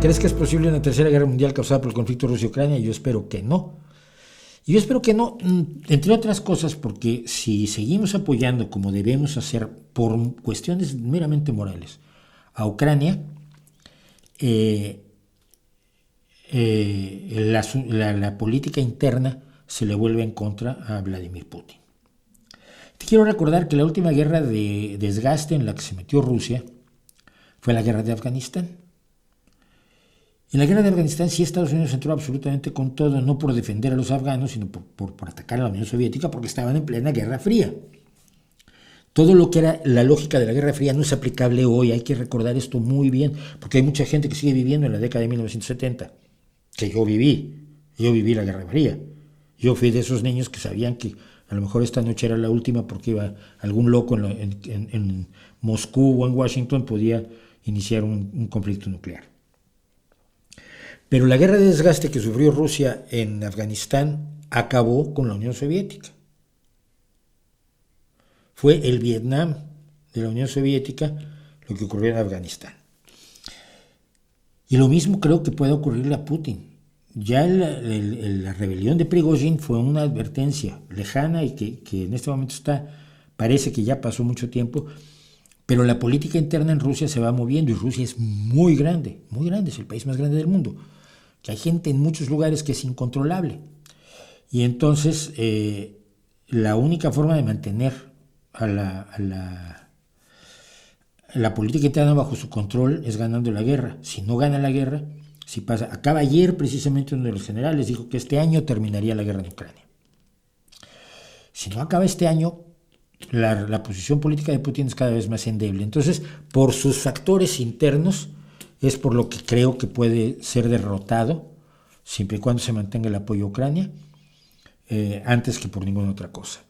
¿Crees que es posible una tercera guerra mundial causada por el conflicto Rusia-Ucrania? Yo espero que no. Y yo espero que no, entre otras cosas, porque si seguimos apoyando como debemos hacer por cuestiones meramente morales a Ucrania, la política interna se le vuelve en contra a Vladimir Putin. Te quiero recordar que la última guerra de desgaste en la que se metió Rusia fue la guerra de Afganistán. En la guerra de Afganistán sí Estados Unidos entró absolutamente con todo, no por defender a los afganos, sino por atacar a la Unión Soviética, porque estaban en plena Guerra Fría. Todo lo que era la lógica de la Guerra Fría no es aplicable hoy, hay que recordar esto muy bien, porque hay mucha gente que sigue viviendo en la década de 1970, que yo viví la Guerra Fría. Yo fui de esos niños que sabían que a lo mejor esta noche era la última porque iba algún loco en Moscú o en Washington podía iniciar un conflicto nuclear. Pero la guerra de desgaste que sufrió Rusia en Afganistán acabó con la Unión Soviética. Fue el Vietnam de la Unión Soviética lo que ocurrió en Afganistán. Y lo mismo creo que puede ocurrirle a Putin. Ya la rebelión de Prigozhin fue una advertencia lejana y que en este momento parece que ya pasó mucho tiempo, pero la política interna en Rusia se va moviendo y Rusia es muy grande, es el país más grande del mundo. Que hay gente en muchos lugares que es incontrolable. Y entonces la única forma de mantener a la política interna bajo su control es ganando la guerra. Si no gana la guerra, si pasa. Acaba ayer precisamente uno de los generales dijo que este año terminaría la guerra en Ucrania. Si no acaba este año, la posición política de Putin es cada vez más endeble. Entonces, por sus factores internos, es por lo que creo que puede ser derrotado, siempre y cuando se mantenga el apoyo a Ucrania, antes que por ninguna otra cosa.